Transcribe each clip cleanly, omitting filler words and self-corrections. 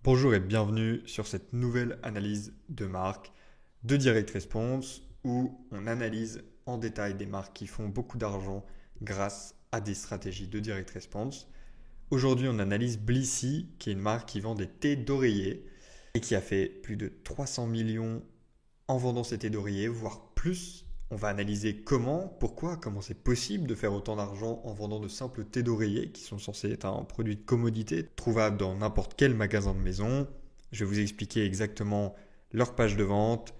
Bonjour et bienvenue sur cette nouvelle analyse de marque de Direct Response où on analyse en détail des marques qui font beaucoup d'argent grâce à des stratégies de Direct Response. Aujourd'hui, on analyse Blissy, qui est une marque qui vend des thés d'oreiller et qui a fait plus de 300 millions en vendant ces thés d'oreiller, voire plus. On va analyser comment c'est possible de faire autant d'argent en vendant de simples thés d'oreiller qui sont censés être un produit de commodité, trouvable dans n'importe quel magasin de maison. Je vais vous expliquer exactement leur page de vente,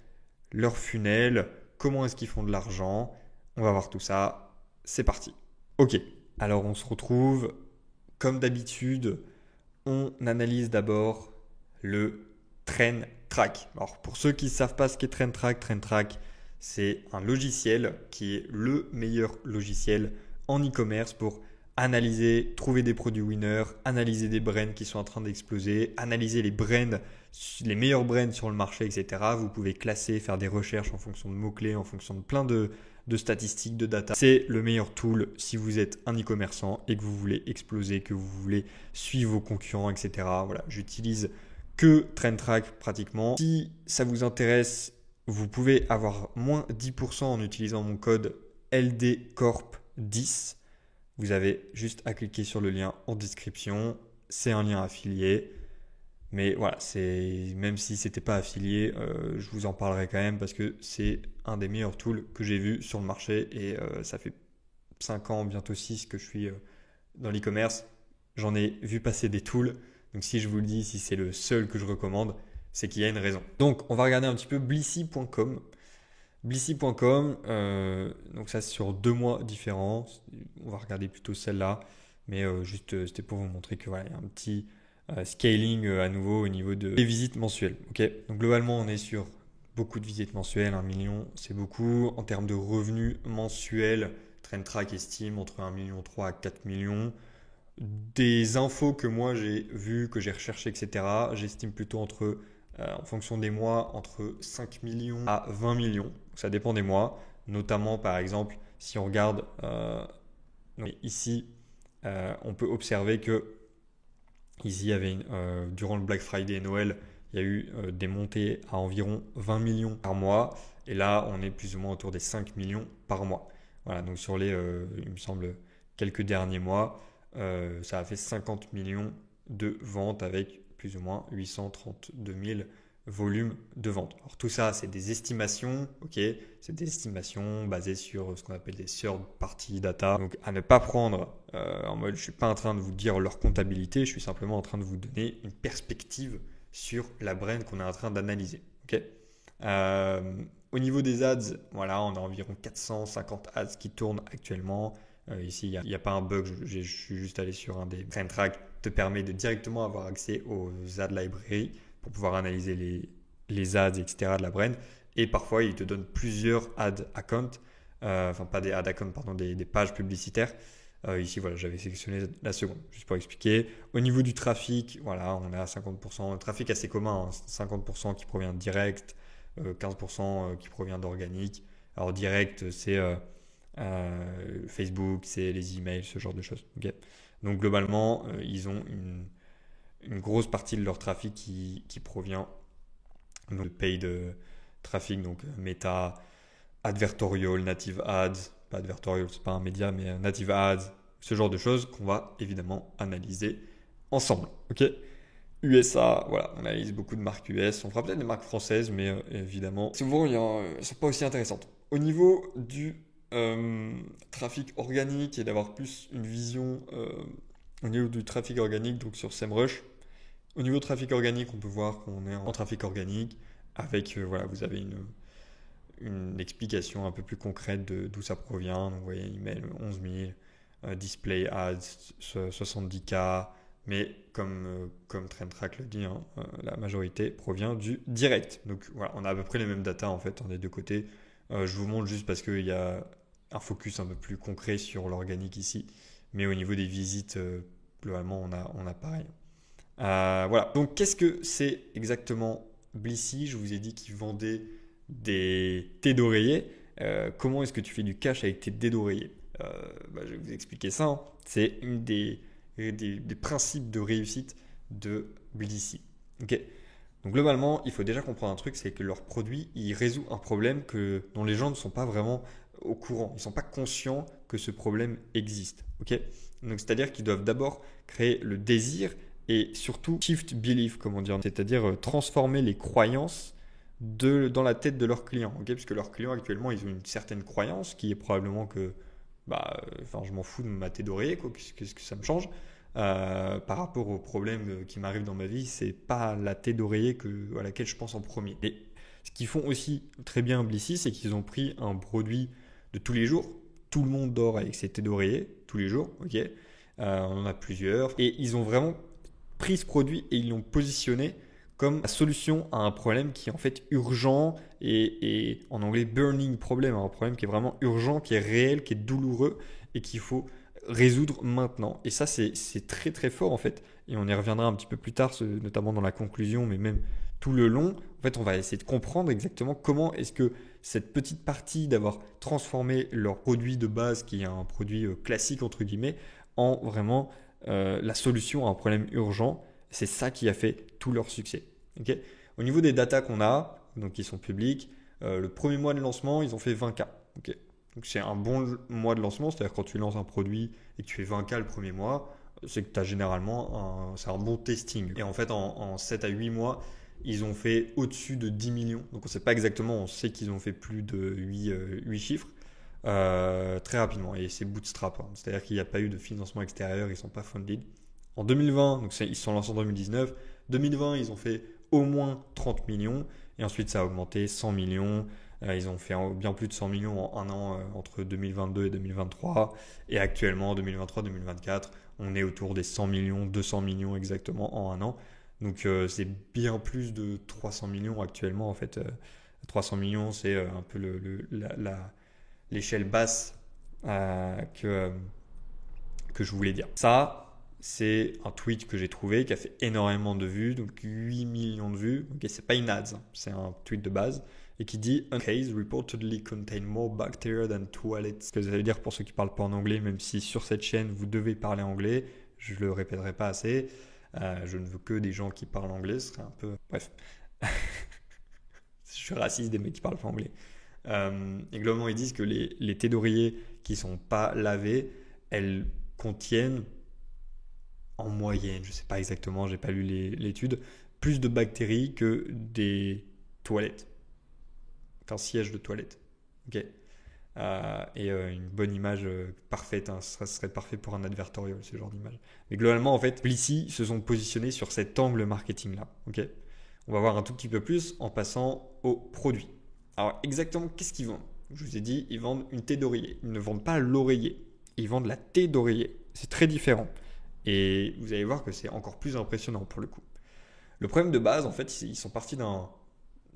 leur funnel, comment est-ce qu'ils font de l'argent. On va voir tout ça. C'est parti. Ok, alors on se retrouve comme d'habitude. On analyse d'abord le Trend Track. Alors pour ceux qui ne savent pas ce qu'est Trend Track, c'est un logiciel qui est le meilleur logiciel en e-commerce pour analyser, trouver des produits winners, analyser des brands qui sont en train d'exploser, analyser les brands, les meilleurs brands sur le marché, etc. Vous pouvez classer, faire des recherches en fonction de mots-clés, en fonction de plein de statistiques, de data. C'est le meilleur tool si vous êtes un e-commerçant et que vous voulez exploser, que vous voulez suivre vos concurrents, etc. Voilà, j'utilise que TrendTrack pratiquement. Si ça vous intéresse, vous pouvez avoir moins 10% en utilisant mon code LDCorp10. Vous avez juste à cliquer sur le lien en description. C'est un lien affilié. Mais voilà, même si ce n'était pas affilié, je vous en parlerai quand même parce que c'est un des meilleurs tools que j'ai vu sur le marché et ça fait 5 ans, bientôt 6 que je suis dans l'e-commerce. J'en ai vu passer des tools. Donc si je vous le dis, si c'est le seul que je recommande, c'est qu'il y a une raison. Donc on va regarder un petit peu blissy.com. Blissy.com, donc ça c'est sur 2 mois différents. On va regarder plutôt celle-là. Mais juste c'était pour vous montrer que voilà, il y a un petit scaling à nouveau au niveau des visites mensuelles. Okay, donc globalement on est sur beaucoup de visites mensuelles, 1 million c'est beaucoup. En termes de revenus mensuels, TrendTrack estime entre 1,3 million à 4 millions. Des infos que moi j'ai vues, que j'ai recherchées, etc. J'estime plutôt en fonction des mois, entre 5 millions à 20 millions. Ça dépend des mois. Notamment, par exemple, si on regarde ici, on peut observer que ici, il y avait durant le Black Friday et Noël, il y a eu des montées à environ 20 millions par mois. Et là, on est plus ou moins autour des 5 millions par mois. Voilà, donc sur il me semble, quelques derniers mois, ça a fait 50 millions de ventes avec plus ou moins 832 000 volumes de ventes. Alors tout ça, c'est des estimations, ok? C'est des estimations basées sur ce qu'on appelle des third party data. Donc à ne pas prendre en mode, je suis pas en train de vous dire leur comptabilité, je suis simplement en train de vous donner une perspective sur la brand qu'on est en train d'analyser, ok? Au niveau des ads, voilà, on a environ 450 ads qui tournent actuellement. Ici, il n'y a pas un bug, je suis juste allé sur un des TrendTrack, te permet de directement avoir accès aux ad library pour pouvoir analyser les ads, etc. de la brand. Et parfois, il te donne plusieurs ad accounts, enfin pas des ad accounts, pardon, des pages publicitaires. Ici, voilà, j'avais sélectionné la seconde, juste pour expliquer. Au niveau du trafic, voilà, on est à 50%. Un trafic assez commun, hein, 50% qui provient de direct, 15% qui provient d'organique. Alors direct, c'est Facebook, c'est les emails, ce genre de choses. Okay. Donc globalement, ils ont une grosse partie de leur trafic qui provient de paid trafic, donc Meta, Advertorial, Native Ads, pas Advertorial, c'est pas un média, mais Native Ads, ce genre de choses qu'on va évidemment analyser ensemble. Ok. USA, voilà, on analyse beaucoup de marques US, on fera peut-être des marques françaises, mais évidemment, souvent, elles ne sont pas aussi intéressantes. Au niveau du trafic organique et d'avoir plus une vision au niveau du trafic organique, donc sur SEMrush, au niveau trafic organique, on peut voir qu'on est en trafic organique avec, voilà, vous avez une explication un peu plus concrète d'où ça provient. Donc, vous voyez, email 11 000, display ads 70K, mais comme TrendTrack le dit, hein, la majorité provient du direct. Donc voilà, on a à peu près les mêmes datas en fait, des deux côtés. Je vous montre juste parce qu'il y a un focus un peu plus concret sur l'organique ici, mais au niveau des visites, globalement, on a pareil. Voilà, donc qu'est-ce que c'est exactement Blissy? Je vous ai dit qu'ils vendaient des thés d'oreiller. Comment est-ce que tu fais du cash avec tes thés d'oreiller? Je vais vous expliquer ça, hein. C'est une des principes de réussite de Blissy. Ok. Donc globalement, il faut déjà comprendre un truc, c'est que leur produit, il résout un problème dont les gens ne sont pas vraiment au courant. Ils ne sont pas conscients que ce problème existe. Ok. Donc c'est-à-dire qu'ils doivent d'abord créer le désir et surtout shift belief, comme on dit, c'est-à-dire transformer les croyances dans la tête de leurs clients. Ok. Puisque leurs clients actuellement, ils ont une certaine croyance qui est probablement que enfin, je m'en fous de ma tête d'oreiller, quoi. Qu'est-ce que ça me change? Par rapport aux problèmes qui m'arrivent dans ma vie, c'est pas la tête d'oreiller à laquelle je pense en premier. Et ce qu'ils font aussi très bien Blissy, c'est qu'ils ont pris un produit de tous les jours. Tout le monde dort avec ses têtes d'oreiller tous les jours, ok. On en a plusieurs. Et ils ont vraiment pris ce produit et ils l'ont positionné comme la solution à un problème qui est en fait urgent et en anglais burning problem, un problème qui est vraiment urgent, qui est réel, qui est douloureux et qu'il faut résoudre maintenant. Et ça, c'est très très fort en fait. Et on y reviendra un petit peu plus tard, notamment dans la conclusion, mais même tout le long. En fait, on va essayer de comprendre exactement comment est-ce que cette petite partie d'avoir transformé leur produit de base, qui est un produit classique entre guillemets, en vraiment la solution à un problème urgent. C'est ça qui a fait tout leur succès. Okay. Au niveau des datas qu'on a, donc qui sont publiques, le premier mois de lancement, ils ont fait 20K. Okay. Donc c'est un bon mois de lancement, c'est-à-dire quand tu lances un produit et que tu fais 20K le premier mois, c'est que tu as généralement c'est un bon testing. Et en fait, en 7 à 8 mois, ils ont fait au-dessus de 10 millions. Donc on ne sait pas exactement, on sait qu'ils ont fait plus de 8 chiffres très rapidement. Et c'est bootstrap, hein. C'est-à-dire qu'il n'y a pas eu de financement extérieur, ils ne sont pas funded. En 2020, donc ils se sont lancés en 2019. 2020, ils ont fait au moins 30 millions. Et ensuite, ça a augmenté 100 millions. Ils ont fait bien plus de 100 millions en un an entre 2022 et 2023. Et actuellement, en 2023-2024, on est autour des 100 millions, 200 millions exactement en un an. Donc c'est bien plus de 300 millions actuellement. En fait, 300 millions, c'est un peu l'échelle basse que je voulais dire. Ça, c'est un tweet que j'ai trouvé qui a fait énormément de vues, donc 8 millions de vues. Ok, c'est pas une ads, hein, c'est un tweet de base et qui dit "A case reportedly contain more bacteria than toilets". Ce que ça veut dire pour ceux qui parlent pas en anglais, même si sur cette chaîne vous devez parler anglais, je le répéterai pas assez. Je ne veux que des gens qui parlent anglais, ce serait un peu. Bref. Je suis raciste des mecs qui parlent pas anglais. Et globalement, ils disent que les thés d'oreiller qui sont pas lavés, elles contiennent en moyenne, je ne sais pas exactement, j'ai pas lu l'étude, plus de bactéries que des toilettes, qu'un siège de toilette. Ok. Une bonne image parfaite, hein, ce serait parfait pour un advertorial, ce genre d'image. Mais globalement, en fait, Blissy se sont positionnés sur cet angle marketing là. Ok. On va voir un tout petit peu plus en passant aux produits. Alors exactement, qu'est-ce qu'ils vendent? Je vous ai dit, ils vendent une thé d'oreiller. Ils ne vendent pas l'oreiller. Ils vendent la thé d'oreiller. C'est très différent. Et vous allez voir que c'est encore plus impressionnant pour le coup. Le problème de base, en fait, ils sont partis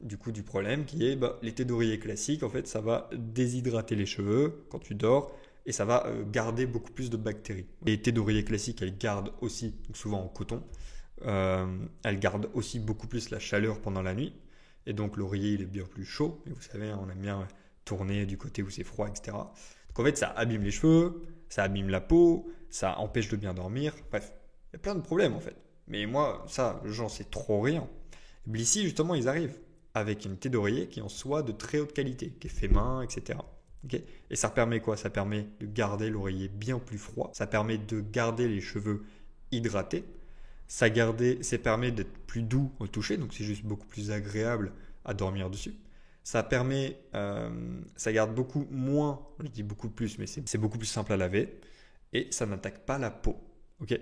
du problème qui est les thés d'oreiller classiques. En fait, ça va déshydrater les cheveux quand tu dors et ça va garder beaucoup plus de bactéries. Les thés d'oreiller classiques, elles gardent aussi, souvent en coton, elles gardent aussi beaucoup plus la chaleur pendant la nuit. Et donc l'oreiller il est bien plus chaud. Et vous savez, on aime bien tourner du côté où c'est froid, etc. Donc en fait, ça abîme les cheveux, ça abîme la peau, ça empêche de bien dormir. Bref, il y a plein de problèmes en fait. Mais moi, ça, j'en sais trop rien. Blissy, justement, ils arrivent avec une thé d'oreiller qui est en soie de très haute qualité, qui est fait main, etc. Okay. Et ça permet quoi? Ça permet de garder l'oreiller bien plus froid. Ça permet de garder les cheveux hydratés. Ça permet d'être plus doux au toucher, donc c'est juste beaucoup plus agréable à dormir dessus. Ça garde beaucoup moins, je dis beaucoup plus, mais c'est beaucoup plus simple à laver et ça n'attaque pas la peau. Ok.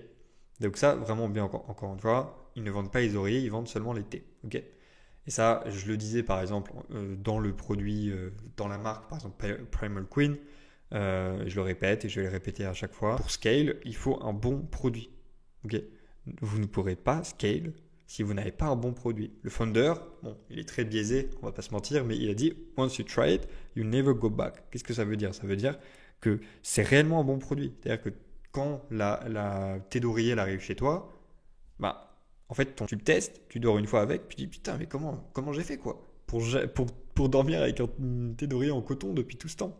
Donc ça, vraiment bien encore une fois, ils ne vendent pas les oreillers, ils vendent seulement les thés. Ok. Et ça, je le disais par exemple dans le produit, dans la marque, par exemple Primal Queen, je le répète et je vais le répéter à chaque fois. Pour scale, il faut un bon produit. Ok. Vous ne pourrez pas scale si vous n'avez pas un bon produit. Le founder, bon, il est très biaisé, on va pas se mentir, mais il a dit "Once you try it, you never go back". Qu'est-ce que ça veut dire? Ça veut dire que c'est réellement un bon produit. C'est-à-dire que quand la thé d'oreiller elle arrive chez toi, en fait, tu le testes, tu dors une fois avec, puis tu dis "Putain, mais comment j'ai fait quoi pour dormir avec une thé d'oreiller en coton depuis tout ce temps?"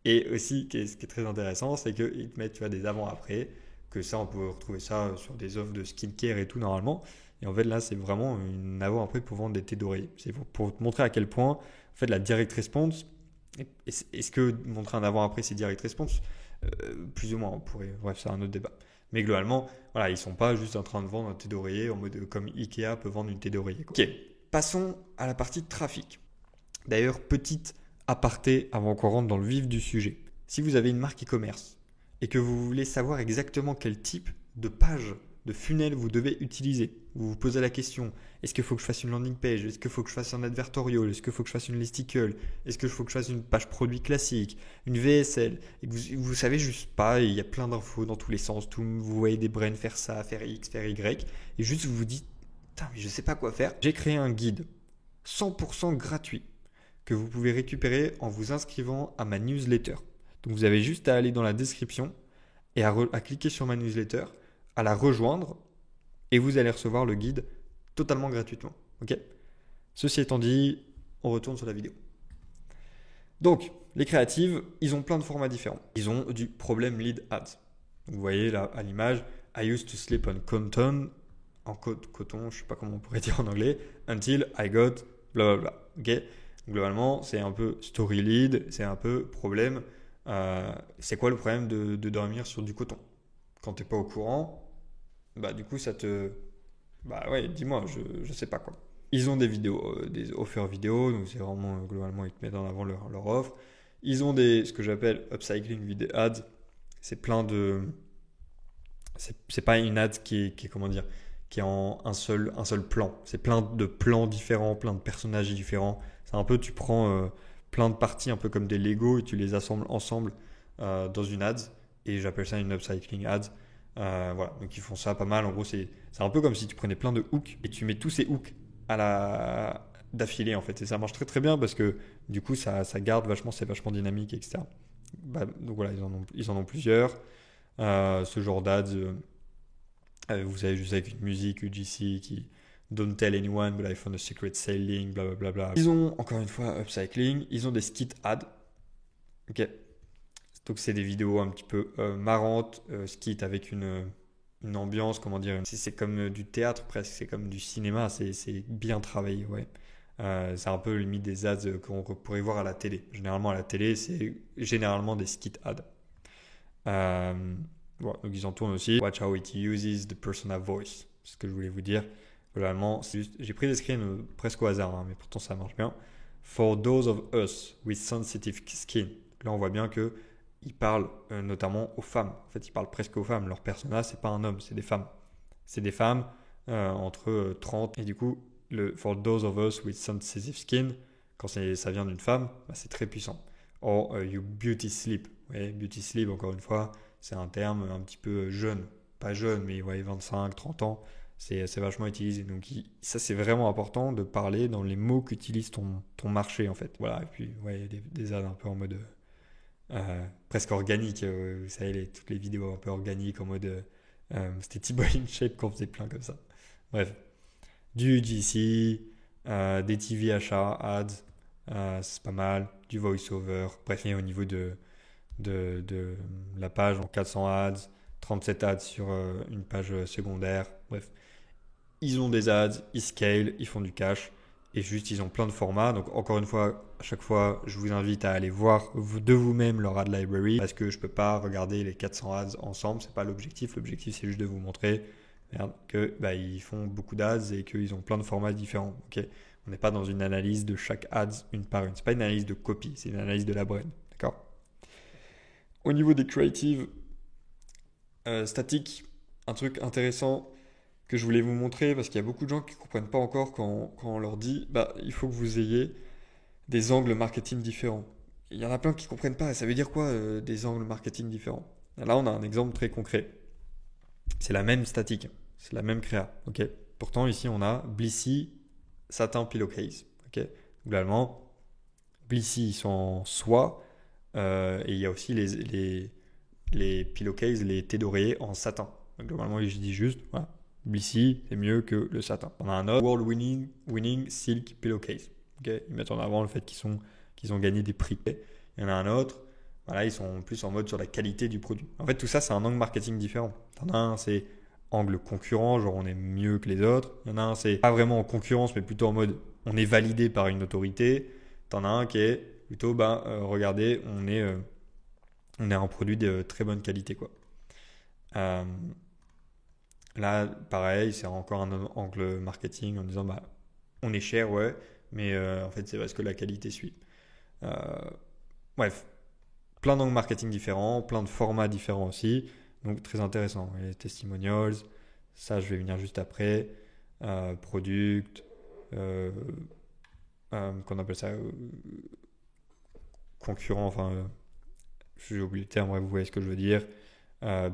Et aussi, ce qui est très intéressant, c'est qu'ils te mettent des avant-après, que ça, on peut retrouver ça sur des offres de skincare et tout normalement. Et en fait, là, c'est vraiment une avant-après pour vendre des thés d'oreiller. C'est pour te montrer à quel point, en fait, la direct response, est-ce que montrer un avant-après, c'est direct response? Plus ou moins, on pourrait, bref, c'est un autre débat. Mais globalement, voilà, ils sont pas juste en train de vendre un thé d'oreiller en mode comme Ikea peut vendre une thé d'oreiller. Ok, passons à la partie trafic. D'ailleurs, petite aparté avant qu'on rentre dans le vif du sujet. Si vous avez une marque e-commerce et que vous voulez savoir exactement quel type de page, de funnel vous devez utiliser, vous vous posez la question, est-ce qu'il faut que je fasse une landing page? Est-ce qu'il faut que je fasse un advertorial? Est-ce qu'il faut que je fasse une listicle? Est-ce qu'il faut que je fasse une page produit classique? Une VSL? Et que vous savez juste pas, et il y a plein d'infos dans tous les sens, vous voyez des brains faire ça, faire X, faire Y, et juste vous vous dites, putain, mais je sais pas quoi faire. J'ai créé un guide 100% gratuit que vous pouvez récupérer en vous inscrivant à ma newsletter. Donc vous avez juste à aller dans la description et à cliquer sur ma newsletter, à la rejoindre et vous allez recevoir le guide totalement gratuitement. Ok ? Ceci étant dit, on retourne sur la vidéo. Donc, les créatives, ils ont plein de formats différents. Ils ont du problem lead ads. Donc, vous voyez là à l'image, I used to sleep on cotton, coton, je sais pas comment on pourrait dire en anglais, until I got blablabla. Ok ? Globalement, c'est un peu story lead, c'est un peu problème. C'est quoi le problème de dormir sur du coton? Quand t'es pas au courant, bah du coup ça te... Bah ouais, dis-moi, je sais pas quoi. Ils ont des vidéos, des offers vidéo, donc c'est vraiment, globalement, ils te mettent en avant leur offre. Ils ont ce que j'appelle upcycling video ads. C'est plein de... C'est pas une ad qui est, comment dire, qui est en un seul plan. C'est plein de plans différents, plein de personnages différents. C'est un peu, tu prends plein de parties, un peu comme des Lego, et tu les assembles ensemble dans une ad. Et j'appelle ça une upcycling ad. Voilà, donc ils font ça pas mal. En gros, c'est un peu comme si tu prenais plein de hooks et tu mets tous ces hooks d'affilée en fait. Et ça marche très très bien parce que du coup, ça garde vachement, c'est vachement dynamique, etc. Donc voilà, ils en ont plusieurs. Ce genre d'ads, vous savez, juste avec une musique UGC qui don't tell anyone, but I found a secret selling, blablabla. Ils ont encore une fois upcycling, ils ont des skit ads. Ok. Donc c'est des vidéos un petit peu marrantes, skit avec une ambiance, comment dire, c'est comme du théâtre presque, c'est comme du cinéma, c'est bien travaillé, ouais. C'est un peu limite des ads qu'on pourrait voir à la télé. Généralement à la télé, c'est généralement des skit ads. Voilà, donc ils en tournent aussi. Watch how it uses the persona voice. C'est ce que je voulais vous dire. Globalement, j'ai pris des screens presque au hasard, hein, mais pourtant ça marche bien. For those of us with sensitive skin. Là, on voit bien que ils parlent notamment aux femmes. En fait, ils parlent presque aux femmes. Leur persona, c'est pas un homme, c'est des femmes. C'est des femmes entre 30 et du coup, for those of us with sensitive skin, quand ça vient d'une femme, bah, c'est très puissant. Or, you beauty sleep. Ouais, beauty sleep, encore une fois, c'est un terme un petit peu jeune. Pas jeune, mais ouais, 25, 30 ans. C'est vachement utilisé. Donc, ça, c'est vraiment important de parler dans les mots qu'utilise ton marché, en fait. Voilà, et puis, ouais, il y a des ads un peu en mode presque organique. Vous savez, toutes les vidéos un peu organiques en mode. C'était T-Boy in Shape qu'on faisait plein comme ça. Bref. Du UGC, des TV achats, ads, c'est pas mal. Du voice-over. Bref, et au niveau de la page en 400 ads, 37 ads sur une page secondaire. Bref, ils ont des ads, ils scale, ils font du cash et juste ils ont plein de formats. Donc encore une fois, à chaque fois, je vous invite à aller voir de vous-même leur ad library parce que je peux pas regarder les 400 ads ensemble, c'est pas l'objectif. L'objectif c'est juste de vous montrer que ils font beaucoup d'ads et qu'ils ont plein de formats différents. Ok, on n'est pas dans une analyse de chaque ads une par une. C'est pas une analyse de copie, c'est une analyse de la brand. D'accord. Au niveau des creatives statiques, un truc intéressant que je voulais vous montrer parce qu'il y a beaucoup de gens qui ne comprennent pas encore quand on leur dit il faut que vous ayez des angles marketing différents. Il y en a plein qui ne comprennent pas. Ça veut dire quoi des angles marketing différents? Là, on a un exemple très concret. C'est la même statique, c'est la même créa. Okay. Pourtant, ici, on a Blissy, Satin, Pillowcase. Okay. Globalement, Blissy, ils sont en soie. Et il y a aussi les pillowcases, les thés d'oreiller en satin. Donc, globalement, je dis juste, voilà, Blissy, c'est mieux que le satin. On a un autre, World Winning Silk Pillowcase. Okay, ils mettent en avant le fait qu'ils ont gagné des prix. Il y en a un autre, voilà, ils sont plus en mode sur la qualité du produit. En fait, tout ça, c'est un angle marketing différent. T'en as un, c'est angle concurrent, genre on est mieux que les autres. Il y en a un, c'est pas vraiment en concurrence, mais plutôt en mode on est validé par une autorité. T'en as un qui est plutôt, regardez, on est un produit de très bonne qualité, quoi. Euh, Là, pareil, c'est encore un angle marketing en disant, on est cher, ouais, mais en fait, c'est parce que la qualité suit. Euh, Bref, plein d'angles marketing différents, plein de formats différents aussi, donc très intéressant. Et les testimonials, ça, je vais venir juste après. Product, euh, qu'on appelle ça, concurrent, j'ai oublié le terme, bref, vous voyez ce que je veux dire.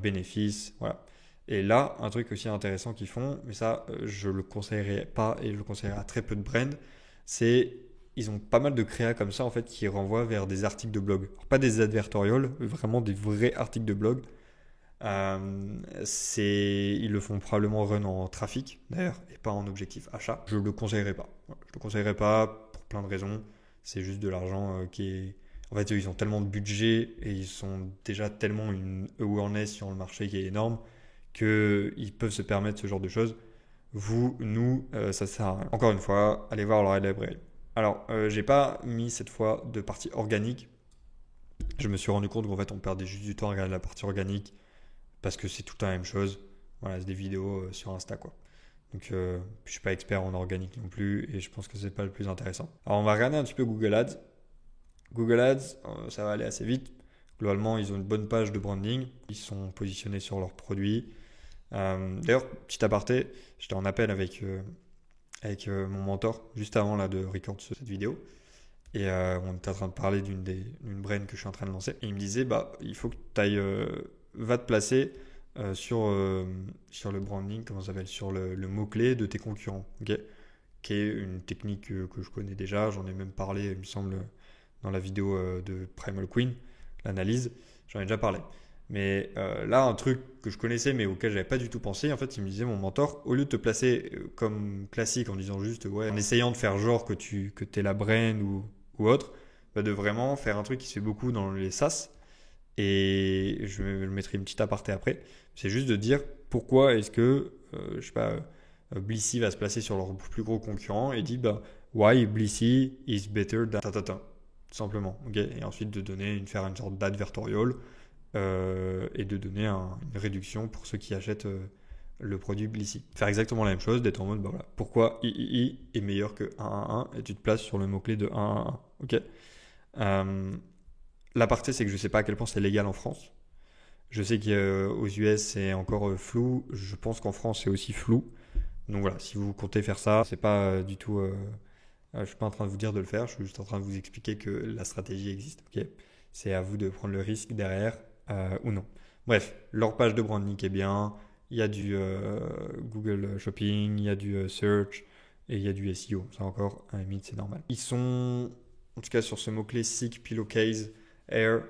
Bénéfices, voilà. Et là, un truc aussi intéressant qu'ils font, mais ça, je le conseillerais pas et je le conseillerais à très peu de brands, c'est ils ont pas mal de créas comme ça en fait qui renvoient vers des articles de blog. Alors, pas des advertorials, vraiment des vrais articles de blog. Ils le font probablement run en trafic d'ailleurs et pas en objectif achat. Je le conseillerais pas. Voilà, je le conseillerais pas pour plein de raisons. C'est juste de l'argent qui est. En fait, eux, ils ont tellement de budget et ils ont déjà tellement une awareness sur le marché qui est énorme qu'ils peuvent se permettre ce genre de choses. Vous, nous, ça sert à rien. Encore une fois, allez voir leur library. Alors, j'ai pas mis cette fois de partie organique. Je me suis rendu compte qu'en fait, on perdait juste du temps à regarder la partie organique parce que c'est tout la même chose. Voilà, c'est des vidéos sur Insta, quoi. Donc, je suis pas expert en organique non plus et je pense que c'est pas le plus intéressant. Alors, on va regarder un petit peu Google Ads. Google Ads, ça va aller assez vite. Globalement, ils ont une bonne page de branding. Ils sont positionnés sur leurs produits. D'ailleurs, petit aparté, j'étais en appel avec mon mentor juste avant là, de record cette vidéo. Et on était en train de parler d'une brand que je suis en train de lancer. Et il me disait, il faut que tu ailles, va te placer sur le branding, comment ça s'appelle, sur le mot-clé de tes concurrents. Okay, qui est une technique que je connais déjà. J'en ai même parlé, il me semble, dans la vidéo de Primal Queen, l'analyse. J'en ai déjà parlé. Mais là, un truc que je connaissais mais auquel j'avais pas du tout pensé, en fait, il me disait, mon mentor, au lieu de te placer comme classique en disant juste, ouais, en essayant de faire genre que t'es la brand ou autre, de vraiment faire un truc qui se fait beaucoup dans les SaaS. Et je mettrai une petite aparté après. C'est juste de dire pourquoi est-ce que, je sais pas, Blissy va se placer sur leur plus gros concurrent et dit, why Blissy is better than ta. Tout simplement. Okay, et ensuite de faire une sorte d'advertorial et de donner une réduction pour ceux qui achètent le produit Blissy. Faire exactement la même chose, d'être en mode, voilà, pourquoi III est meilleur que 111 et tu te places sur le mot-clé de 111. Ok. La partie, c'est que je ne sais pas à quel point c'est légal en France. Je sais qu'aux US, c'est encore flou. Je pense qu'en France, c'est aussi flou. Donc voilà, si vous comptez faire ça, c'est pas du tout. Je suis pas en train de vous dire de le faire. Je suis juste en train de vous expliquer que la stratégie existe. Ok, c'est à vous de prendre le risque derrière ou non. Bref, leur page de branding est bien. Il y a du Google Shopping, il y a du Search et il y a du SEO. Ça encore, à la limite, c'est normal. Ils sont, en tout cas sur ce mot-clé SICK, Pillowcase, Air,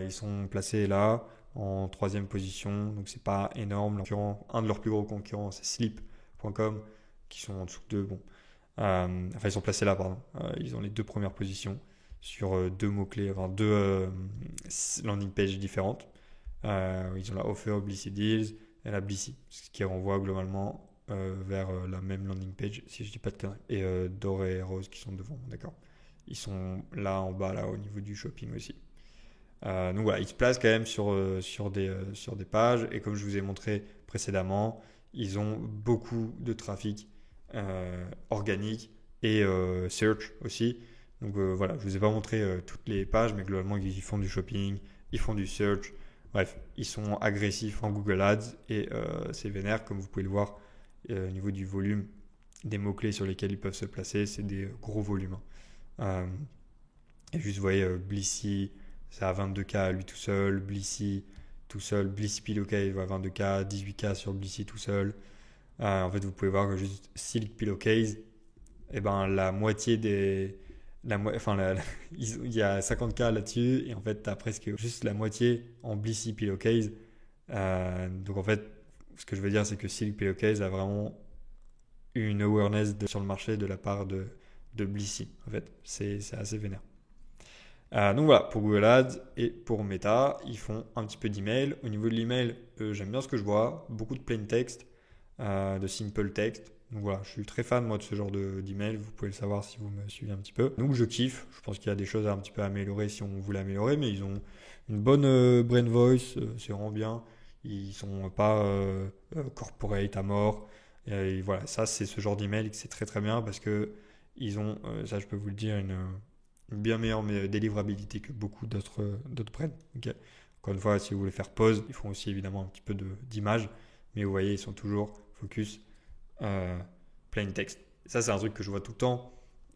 ils sont placés là en troisième position. Donc c'est pas énorme. Un de leurs plus gros concurrents, c'est Sleep.com, qui sont en dessous d'eux. Bon. Ils sont placés là, pardon. Ils ont les deux premières positions sur deux mots-clés, deux landing pages différentes. Ils ont la Offer, Blissy Deals et la Blissy, ce qui renvoie globalement vers la même landing page, si je dis pas de conneries. Et Doré et Rose qui sont devant, d'accord. Ils sont là en bas, là au niveau du shopping aussi. Donc voilà, ils se placent quand même sur des pages. Et comme je vous ai montré précédemment, ils ont beaucoup de trafic organique et search aussi. Donc voilà, je ne vous ai pas montré toutes les pages, mais globalement, ils font du shopping, ils font du search. Bref, ils sont agressifs en Google Ads et c'est vénère, comme vous pouvez le voir au niveau du volume des mots-clés sur lesquels ils peuvent se placer, c'est des gros volumes. Et juste, vous voyez, Blissy, c'est à 22K à lui tout seul, Blissy tout seul, Blissy Pillowcase à 22K, 18K sur Blissy tout seul. En fait, vous pouvez voir que juste Silk Pillowcase, et la moitié des. Il y a 50K là-dessus, et en fait, tu as presque juste la moitié en Blissy Pillowcase. Donc en fait, ce que je veux dire, c'est que Silk Pillowcase a vraiment une awareness sur le marché de la part de Blissy. En fait, c'est assez vénère. Donc voilà, pour Google Ads et pour Meta, ils font un petit peu d'email. Au niveau de l'email, j'aime bien ce que je vois, beaucoup de plain text. de simple text. Donc voilà, je suis très fan moi de ce genre d'email, vous pouvez le savoir si vous me suivez un petit peu. Donc je kiffe, je pense qu'il y a des choses à un petit peu améliorer si on voulait améliorer, mais ils ont une bonne brain voice, c'est vraiment bien. Ils sont pas corporate à mort. Et voilà, ça c'est ce genre d'email que c'est très très bien parce que ils ont, ça je peux vous le dire, une bien meilleure délivrabilité que beaucoup d'autres brands. Ok. Encore une fois, si vous voulez faire pause, ils font aussi évidemment un petit peu d'image, mais vous voyez, ils sont toujours focus euh, plain text. Ça, c'est un truc que je vois tout le temps.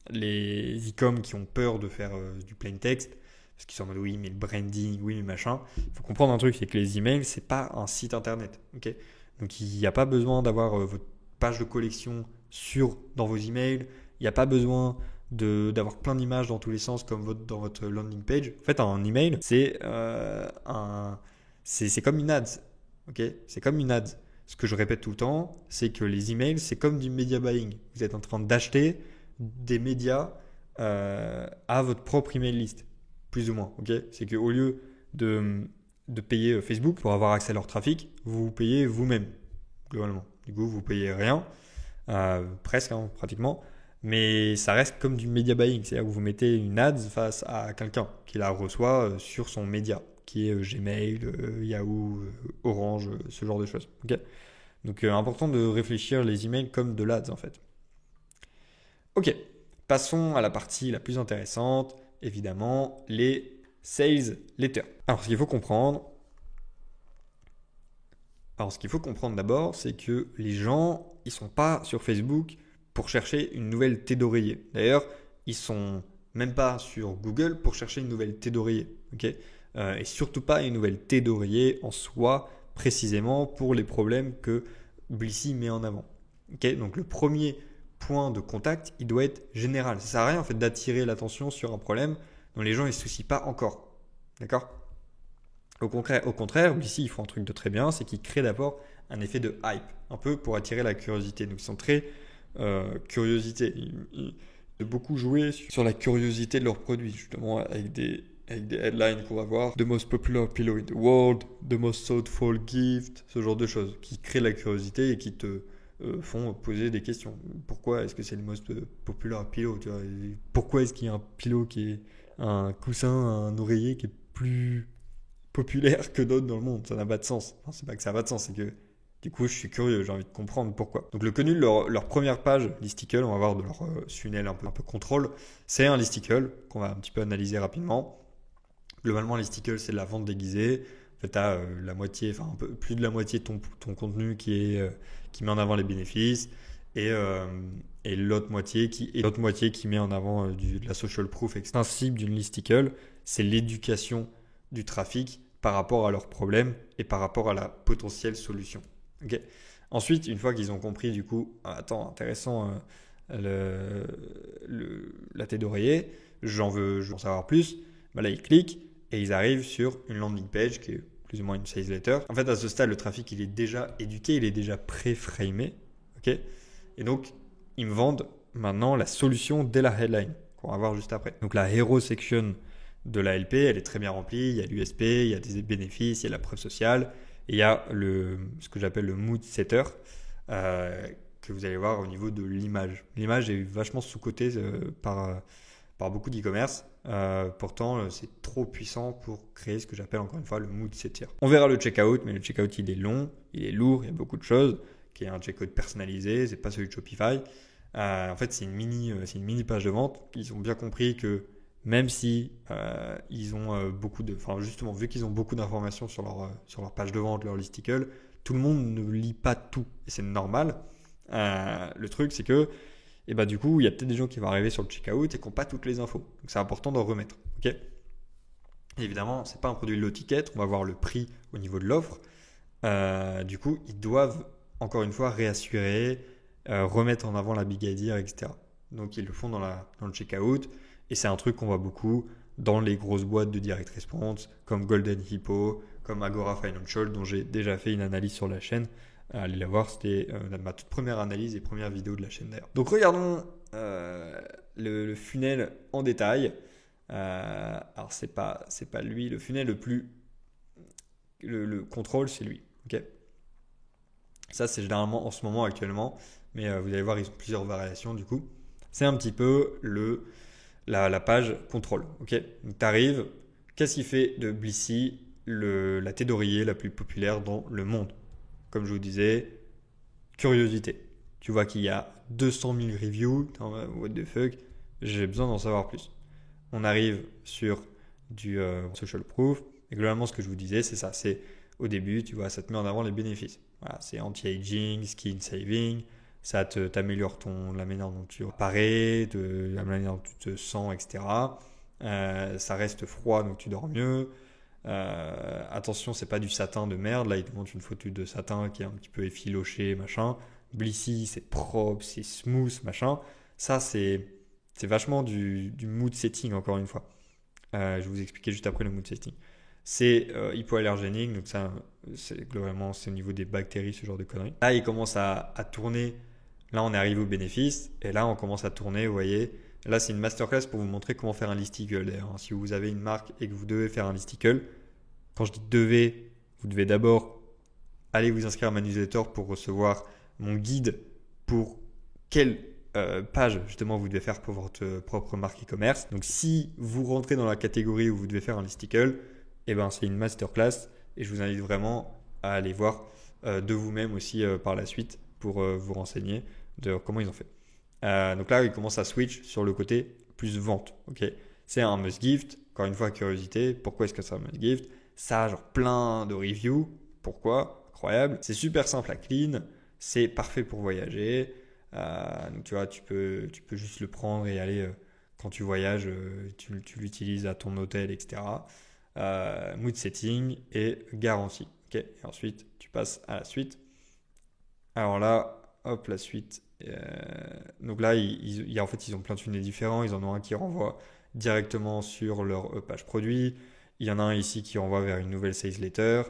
Les e-com qui ont peur de faire du plain text, parce qu'ils sont en mode oui, mais le branding, oui, mais machin. Il faut comprendre un truc, c'est que les emails, c'est pas un site internet. Ok. Donc il n'y a pas besoin d'avoir votre page de collection dans vos emails. Il n'y a pas besoin d'avoir plein d'images dans tous les sens comme dans votre landing page. En fait, un email, c'est comme une ads. Ok. C'est comme une ads. Ce que je répète tout le temps, c'est que les emails, c'est comme du media buying. Vous êtes en train d'acheter des médias à votre propre email list, plus ou moins. Ok. C'est qu'au lieu de payer Facebook pour avoir accès à leur trafic, vous payez vous-même, globalement. Du coup, vous payez rien, presque, hein, pratiquement, mais ça reste comme du media buying, c'est-à-dire que vous mettez une ads face à quelqu'un qui la reçoit sur son média, qui est Gmail, Yahoo, Orange, ce genre de choses. Ok. Donc, important de réfléchir les emails comme de l'ads en fait. Ok, passons à la partie la plus intéressante, évidemment, les sales letters. Alors, ce qu'il faut comprendre d'abord, c'est que les gens, ils sont pas sur Facebook pour chercher une nouvelle thé d'oreiller. D'ailleurs, ils sont même pas sur Google pour chercher une nouvelle thé d'oreiller. Ok. Et surtout pas une nouvelle thé d'oreiller en soi, précisément pour les problèmes que Blissy met en avant. Ok. Donc, le premier point de contact, il doit être général. Ça sert à rien en fait d'attirer l'attention sur un problème dont les gens ne se soucient pas encore. D'accord. Au contraire, ici, ils font un truc de très bien, c'est qu'ils créent d'abord un effet de hype, un peu pour attirer la curiosité. Donc, ils sont très curiosité. Ils ont beaucoup joué sur la curiosité de leurs produits, justement, avec des headlines qu'on va voir. The most popular pillow in the world, the most thoughtful gift, ce genre de choses, qui créent la curiosité et qui te font poser des questions. Pourquoi est-ce que c'est le most popular pillow, tu vois? Pourquoi est-ce qu'il y a un pillow qui est un coussin, un oreiller qui est plus populaire que d'autres dans le monde? Ça n'a pas de sens. Enfin, c'est pas que ça n'a pas de sens, c'est que du coup, je suis curieux, j'ai envie de comprendre pourquoi. Donc, le contenu de leur première page listicle, on va voir de leur funnel un peu contrôle, c'est un listicle qu'on va un petit peu analyser rapidement. Globalement, listicle, c'est de la vente déguisée. En fait, tu as la moitié, enfin un peu plus de la moitié de ton contenu qui met en avant les bénéfices et l'autre moitié qui met en avant de la social proof. Le principe d'une listicle, c'est l'éducation du trafic par rapport à leurs problèmes et par rapport à la potentielle solution. Okay. Ensuite, une fois qu'ils ont compris, du coup, attends, intéressant, la tête d'oreiller, je veux en savoir plus, bah là, ils cliquent et ils arrivent sur une landing page qui est plus ou moins une sales letter. En fait, à ce stade, le trafic, il est déjà éduqué, il est déjà pré-framé. Okay. Et donc, ils me vendent maintenant la solution dès la headline, qu'on va voir juste après. Donc, la hero section de la LP, elle est très bien remplie. Il y a l'USP, il y a des bénéfices, il y a la preuve sociale. Et il y a ce que j'appelle le mood setter que vous allez voir au niveau de l'image. L'image est vachement sous-cotée par beaucoup d'e-commerce. Pourtant, c'est trop puissant pour créer ce que j'appelle encore une fois le mood setter. On verra le checkout, mais le checkout il est long, il est lourd, il y a beaucoup de choses. Qui est un checkout personnalisé, c'est pas celui de Shopify. En fait, c'est une mini page de vente. Ils ont bien compris que même si ils ont justement, vu qu'ils ont beaucoup d'informations sur leur page de vente, leur listicle, tout le monde ne lit pas tout. Et c'est normal. Le truc, c'est que du coup, il y a peut-être des gens qui vont arriver sur le checkout et qui n'ont pas toutes les infos. Donc, c'est important d'en remettre. Okay. Et évidemment, ce n'est pas un produit low ticket. On va voir le prix au niveau de l'offre. Du coup, ils doivent, encore une fois, réassurer, remettre en avant la big idea, etc. Donc, ils le font dans le checkout. Et c'est un truc qu'on voit beaucoup dans les grosses boîtes de direct response, comme Golden Hippo, comme Agora Financial, dont j'ai déjà fait une analyse sur la chaîne. Allez la voir, c'était ma toute première analyse et première vidéo de la chaîne d'ailleurs. Donc regardons le funnel en détail. Alors c'est pas lui, le funnel le contrôle, c'est lui. Okay. Ça, c'est généralement en ce moment actuellement, mais vous allez voir, ils ont plusieurs variations du coup. C'est un petit peu la page contrôle. Ok, donc tu arrives, qu'est-ce qui fait de Blissy la tête d'oreiller la plus populaire dans le monde? Comme je vous disais, curiosité. Tu vois qu'il y a 200 000 reviews, what the fuck, j'ai besoin d'en savoir plus. On arrive sur du social proof, et globalement ce que je vous disais, c'est ça, c'est au début, tu vois, ça te met en avant les bénéfices. Voilà, c'est anti-aging, skin saving, ça t'améliore la manière dont tu parais, la manière dont tu te sens, etc. Ça reste froid, donc tu dors mieux. Attention, c'est pas du satin de merde. Là, il te montre une photo de satin qui est un petit peu effiloché, machin. Blissy, c'est propre, c'est smooth, machin. Ça, c'est vachement du mood setting, encore une fois. Je vais vous expliquer juste après le mood setting. C'est hypoallergénique, donc ça, globalement, c'est au niveau des bactéries, ce genre de conneries. Là, il commence à tourner. Là, on est arrivé au bénéfice. Et là, on commence à tourner, vous voyez. Là, c'est une masterclass pour vous montrer comment faire un listicle. D'ailleurs, si vous avez une marque et que vous devez faire un listicle, quand je dis devez, vous devez d'abord aller vous inscrire à ma newsletter pour recevoir mon guide pour quelle page justement vous devez faire pour votre propre marque e-commerce. Donc, si vous rentrez dans la catégorie où vous devez faire un listicle, eh ben, c'est une masterclass et je vous invite vraiment à aller voir de vous-même aussi par la suite pour vous renseigner de comment ils ont fait. Donc là, il commence à switch sur le côté plus vente. Okay, c'est un must-gift. Encore une fois, curiosité. Pourquoi est-ce que c'est un must-gift? Ça a genre plein de reviews. Pourquoi? Incroyable. C'est super simple à clean. C'est parfait pour voyager. Donc tu vois, tu peux juste le prendre et aller quand tu voyages, tu l'utilises à ton hôtel, etc. Mood setting et garantie. Okay, et ensuite, tu passes à la suite. Alors là, hop, la suite. Donc là, en fait, ils ont plein de tunnels différents. Ils en ont un qui renvoie directement sur leur page produit. Il y en a un ici qui renvoie vers une nouvelle sales letter.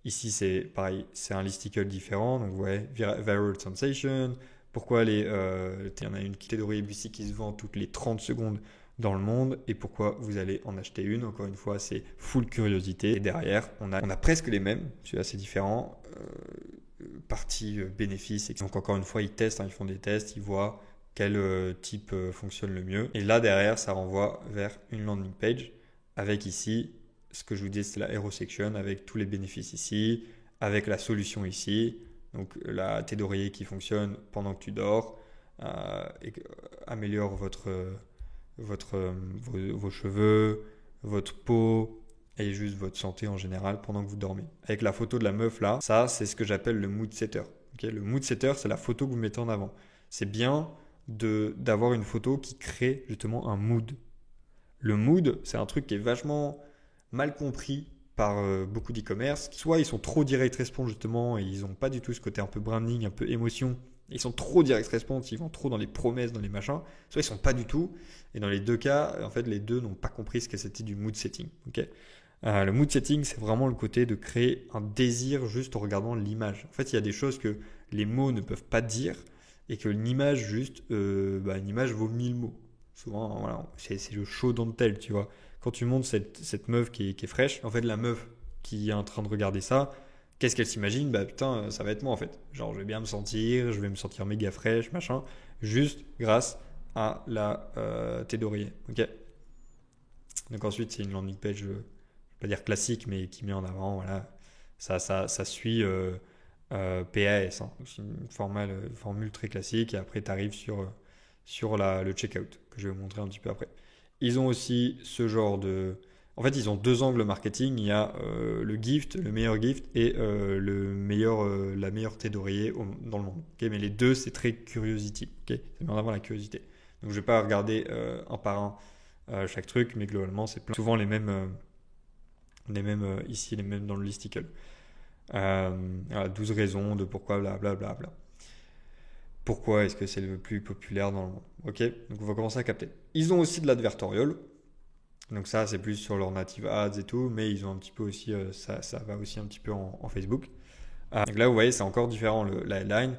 Ici, c'est pareil, c'est un listicle différent. Donc, ouais, viral sensation. Pourquoi il y en a une catégorie ici qui se vend toutes les 30 secondes dans le monde et pourquoi vous allez en acheter une. Encore une fois, c'est full curiosité. Et derrière, on a presque les mêmes. C'est assez différent. Partie bénéfice. Donc encore une fois, ils testent, ils font des tests, ils voient quel type fonctionne le mieux. Et là, derrière, ça renvoie vers une landing page avec ici, ce que je vous dis, c'est la hero section avec tous les bénéfices ici, avec la solution ici. Donc la thé d'oreiller qui fonctionne pendant que tu dors et améliore vos cheveux, votre peau et juste votre santé en général pendant que vous dormez. Avec la photo de la meuf là, ça c'est ce que j'appelle le mood setter. Okay, le mood setter, c'est la photo que vous mettez en avant. C'est bien d'avoir une photo qui crée justement un mood. Le mood, c'est un truc qui est vachement mal compris par beaucoup d'e-commerce. Soit ils sont trop direct response justement et ils n'ont pas du tout ce côté un peu branding, un peu émotion. Ils sont trop direct response, ils vont trop dans les promesses, dans les machins. Soit ils sont pas du tout. Et dans les deux cas, en fait, les deux n'ont pas compris ce que c'était du mood setting. Okay, le mood setting, c'est vraiment le côté de créer un désir juste en regardant l'image. En fait, il y a des choses que les mots ne peuvent pas dire et que l'image juste, une image vaut 1000 mots. Souvent, voilà, c'est le show don't tell, tu vois. Quand tu montres cette meuf qui est fraîche, en fait, la meuf qui est en train de regarder ça, qu'est-ce qu'elle s'imagine? Bah putain, ça va être moi en fait. Genre, je vais bien me sentir, je vais me sentir méga fraîche, machin, juste grâce à la thé d'oreiller. Ok. Donc ensuite, c'est une landing page, pas dire classique, mais qui met en avant, voilà, ça suit PAS, hein. C'est une formule très classique, et après tu arrives sur le checkout, que je vais vous montrer un petit peu après. Ils ont aussi ce genre de... En fait, ils ont deux angles marketing, il y a le gift, le meilleur gift, et la meilleure thé d'oreiller dans le monde. Okay, mais les deux, c'est très curiosity, okay, ça met en avant la curiosité. Donc je ne vais pas regarder un par un chaque truc, mais globalement, c'est souvent les mêmes ici, les mêmes dans le listicle. 12 raisons de pourquoi blablabla. Pourquoi est-ce que c'est le plus populaire dans le monde? Ok, donc on va commencer à capter. Ils ont aussi de l'advertorial. Donc ça, c'est plus sur leur native ads et tout, mais ils ont un petit peu aussi, ça va aussi un petit peu en Facebook. Donc là, vous voyez, c'est encore différent la headline.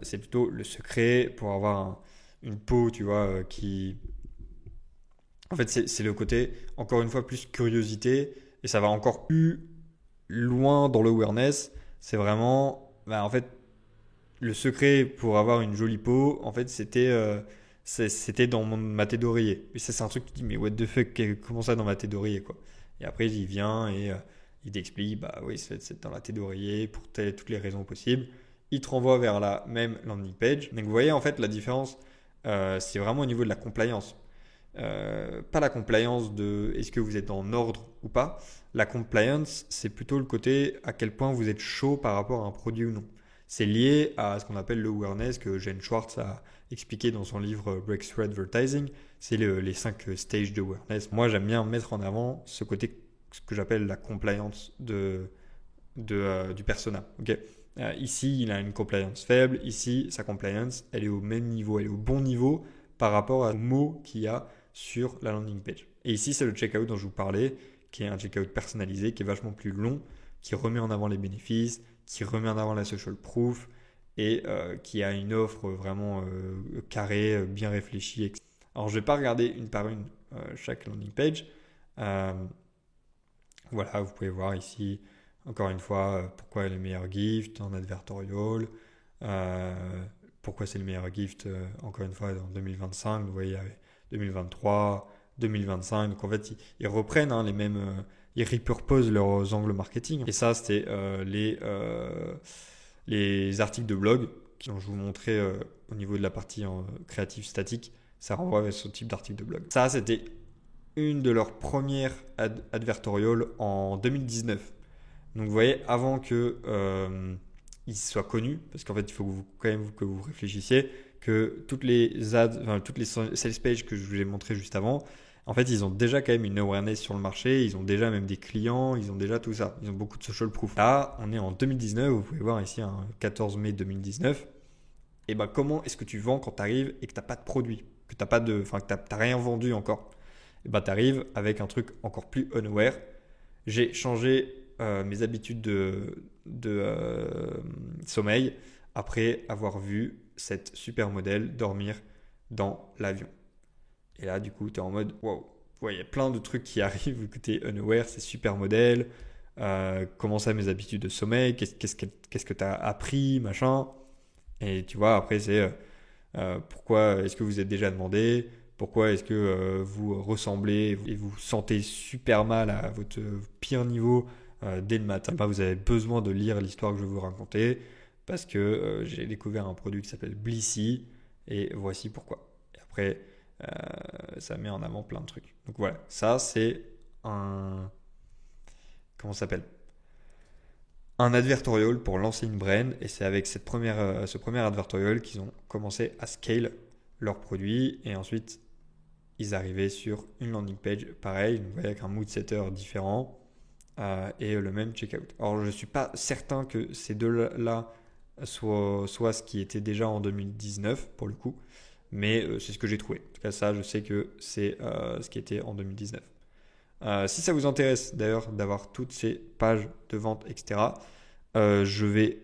C'est plutôt le secret pour avoir une peau, tu vois, qui... En fait, c'est le côté, encore une fois, plus curiosité, et ça va encore plus loin dans l'awareness. C'est vraiment en fait, le secret pour avoir une jolie peau, en fait, c'était dans ma tête d'oreiller. Et ça, c'est un truc que tu te dis, mais what the fuck, comment ça dans ma tête d'oreiller, quoi. Et après, il vient et il t'explique, bah oui, c'est dans la tête d'oreiller pour toutes les raisons possibles. Il te renvoie vers la même landing page. Donc, vous voyez, en fait, la différence, c'est vraiment au niveau de la compliance. Pas la compliance de est-ce que vous êtes en ordre ou pas. La compliance, c'est plutôt le côté à quel point vous êtes chaud par rapport à un produit ou non. C'est lié à ce qu'on appelle le awareness que Jen Schwartz a expliqué dans son livre Breakthrough Advertising. C'est les 5 stages de awareness. Moi, j'aime bien mettre en avant ce côté, ce que j'appelle la compliance du persona. Okay. Ici, il a une compliance faible. Ici, sa compliance, elle est au même niveau, elle est au bon niveau par rapport aux mots qu'il y a sur la landing page. Et ici, c'est le checkout dont je vous parlais, qui est un checkout personnalisé, qui est vachement plus long, qui remet en avant les bénéfices, qui remet en avant la social proof et qui a une offre vraiment carrée, bien réfléchie. Etc. Alors, je ne vais pas regarder une par une chaque landing page. Voilà, vous pouvez voir ici, encore une fois, pourquoi le meilleur gift en advertorial, pourquoi c'est le meilleur gift, encore une fois, en 2025. Vous voyez, 2023, 2025. Donc en fait, ils reprennent les mêmes, ils repurposent leurs angles marketing. Et ça, c'était les articles de blog dont je vous montrais au niveau de la partie créative statique. Ça renvoie à ce type d'article de blog. Ça, c'était une de leurs premières advertorials en 2019. Donc vous voyez, avant que il soit connu, parce qu'en fait, il faut quand même que vous réfléchissiez, que toutes les ads, enfin, toutes les sales pages que je vous ai montré juste avant, en fait, ils ont déjà quand même une awareness sur le marché, ils ont déjà même des clients, ils ont déjà tout ça, ils ont beaucoup de social proof. Là, on est en 2019, vous pouvez voir ici, 14 mai 2019. Et ben, comment est-ce que tu vends quand tu arrives et que tu n'as pas de produit, que tu n'as rien vendu encore? Et ben, tu arrives avec un truc encore plus unaware. J'ai changé mes habitudes de sommeil après avoir vu cette super modèle dormir dans l'avion. Et là, du coup, tu es en mode wow. Ouais, il y a plein de trucs qui arrivent vu que tu es unaware, c'est super modèle. Comment ça, mes habitudes de sommeil? Qu'est-ce que tu as appris, machin? Et tu vois, après, c'est pourquoi est-ce que vous êtes déjà demandé? Pourquoi est-ce que vous ressemblez et vous sentez super mal à votre pire niveau dès le matin? Vous avez besoin de lire l'histoire que je vais vous raconter parce que j'ai découvert un produit qui s'appelle Blissy et voici pourquoi. Et après, ça met en avant plein de trucs. Donc voilà, ça c'est un... Comment ça s'appelle? Un advertorial pour lancer une brand et c'est avec ce premier advertorial qu'ils ont commencé à scale leurs produits et ensuite ils arrivaient sur une landing page pareil, donc avec un mood setter différent et le même checkout. Alors je ne suis pas certain que ces deux-là soient ce qui était déjà en 2019 pour le coup, mais c'est ce que j'ai trouvé. En tout cas ça, je sais que c'est ce qui était en 2019. Si ça vous intéresse d'ailleurs d'avoir toutes ces pages de vente, etc., je vais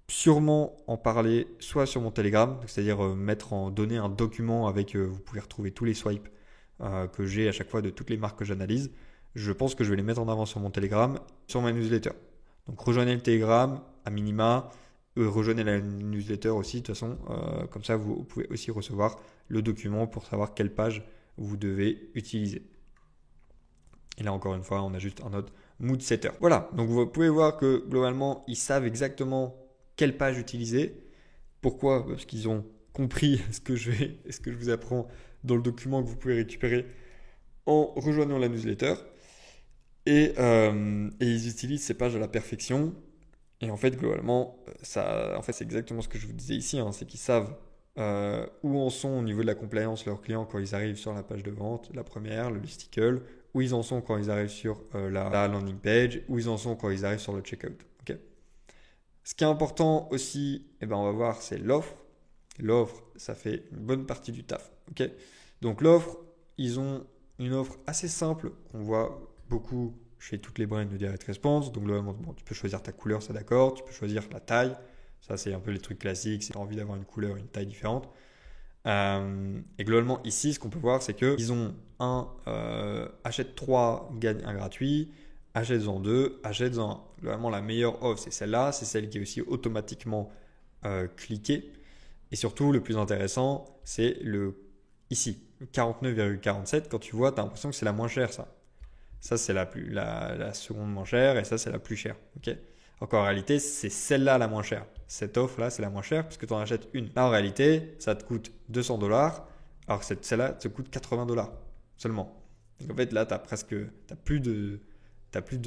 sûrement en parler soit sur mon Telegram, c'est-à-dire donner un document avec, vous pouvez retrouver tous les swipes que j'ai à chaque fois de toutes les marques que j'analyse. Je pense que je vais les mettre en avant sur mon Telegram, sur ma newsletter. Donc rejoignez le Telegram à minima, rejoignez la newsletter aussi de toute façon, comme ça vous pouvez aussi recevoir le document pour savoir quelle page vous devez utiliser. Et là encore une fois, on a juste un autre mood setter. Voilà, donc vous pouvez voir que globalement, ils savent exactement quelle page utiliser. Pourquoi? Parce qu'ils ont compris ce que je vous apprends dans le document que vous pouvez récupérer en rejoignant la newsletter. Et ils utilisent ces pages à la perfection. Et en fait, globalement, c'est exactement ce que je vous disais ici, c'est qu'ils savent où en sont au niveau de la compliance leurs clients quand ils arrivent sur la page de vente, la première, le listicle, où ils en sont quand ils arrivent sur la landing page, où ils en sont quand ils arrivent sur le checkout. Okay. Ce qui est important aussi, on va voir, c'est l'offre. L'offre, ça fait une bonne partie du taf. Okay. Donc l'offre, ils ont une offre assez simple qu'on voit beaucoup chez toutes les brands de direct response. Donc globalement, tu peux choisir ta couleur, ça d'accord. Tu peux choisir la taille. Ça, c'est un peu les trucs classiques. Si tu as envie d'avoir une couleur, une taille différente. Et globalement, ici, ce qu'on peut voir, c'est qu'ils ont achète 3, gagne un gratuit. achète-en deux, achète-en un. Vraiment, la meilleure offre, c'est celle-là. C'est celle qui est aussi automatiquement cliquée. Et surtout, le plus intéressant, c'est ici, le 49,47. Quand tu vois, tu as l'impression que c'est la moins chère, ça. Ça, c'est la seconde moins chère et ça, c'est la plus chère. Ok. Alors qu'en réalité, c'est celle-là la moins chère. Cette offre-là, c'est la moins chère puisque tu en achètes une. Là, en réalité, ça te coûte 200 $, alors que celle-là te coûte 80 $ seulement. Donc en fait, là, t'as plus de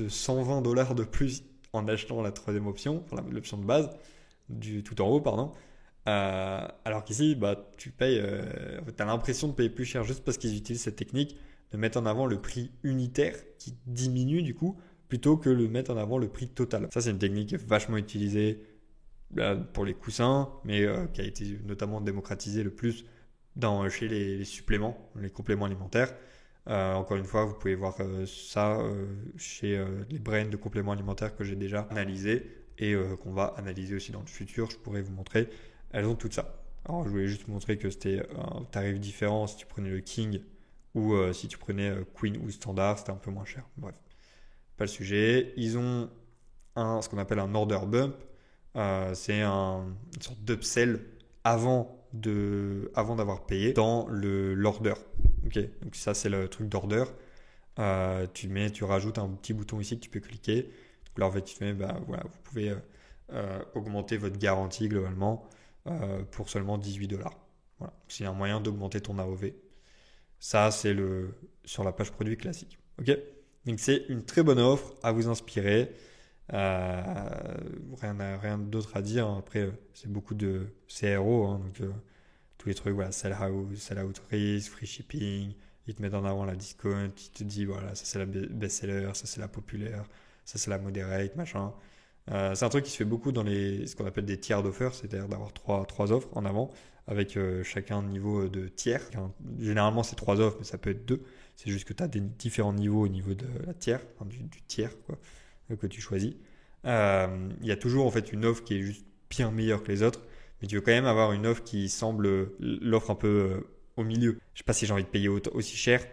120 $ de plus en achetant la troisième option, enfin, l'option de base, du tout en haut, pardon. Alors qu'ici, bah, tu payes, en fait, tu as l'impression de payer plus cher juste parce qu'ils utilisent cette technique de mettre en avant le prix unitaire qui diminue du coup, plutôt que de mettre en avant le prix total. Ça, c'est une technique vachement utilisée pour les coussins, mais qui a été notamment démocratisée le plus chez les suppléments, les compléments alimentaires. Encore une fois, vous pouvez voir ça chez les brands de compléments alimentaires que j'ai déjà analysés et qu'on va analyser aussi dans le futur. Je pourrais vous montrer. Elles ont tout ça. Alors, je voulais juste vous montrer que c'était un tarif différent si tu prenais le King ou si tu prenais Queen ou Standard, c'était un peu moins cher. Bref, pas le sujet. Ils ont ce qu'on appelle un order bump. C'est une sorte d'upsell avant d'avoir payé dans l'order. Ok, donc ça c'est le truc d'order. Tu rajoutes un petit bouton ici que tu peux cliquer. Donc là en fait tu mets, bah, voilà, vous pouvez augmenter votre garantie globalement pour seulement 18 $. Voilà, c'est un moyen d'augmenter ton AOV. Ça c'est sur la page produit classique. Ok, donc c'est une très bonne offre à vous inspirer. Rien d'autre à dire. Après, c'est beaucoup de CRO, hein, donc tous les trucs, voilà, sell out risk, free shipping. Ils te mettent en avant la discount, ils te disent voilà, ça c'est la best-seller, ça c'est la populaire, ça c'est la moderate, machin. C'est un truc qui se fait beaucoup dans ce qu'on appelle des tiers d'offres, c'est-à-dire d'avoir trois offres en avant avec chacun niveau de tiers. Généralement, c'est trois offres, mais ça peut être deux. C'est juste que tu as des différents niveaux au niveau de la tiers, enfin, du tiers, quoi, que tu choisis. Il y a toujours en fait une offre qui est juste bien meilleure que les autres, mais tu veux quand même avoir une offre qui semble l'offre un peu au milieu. Je sais pas si j'ai envie de payer aussi cher.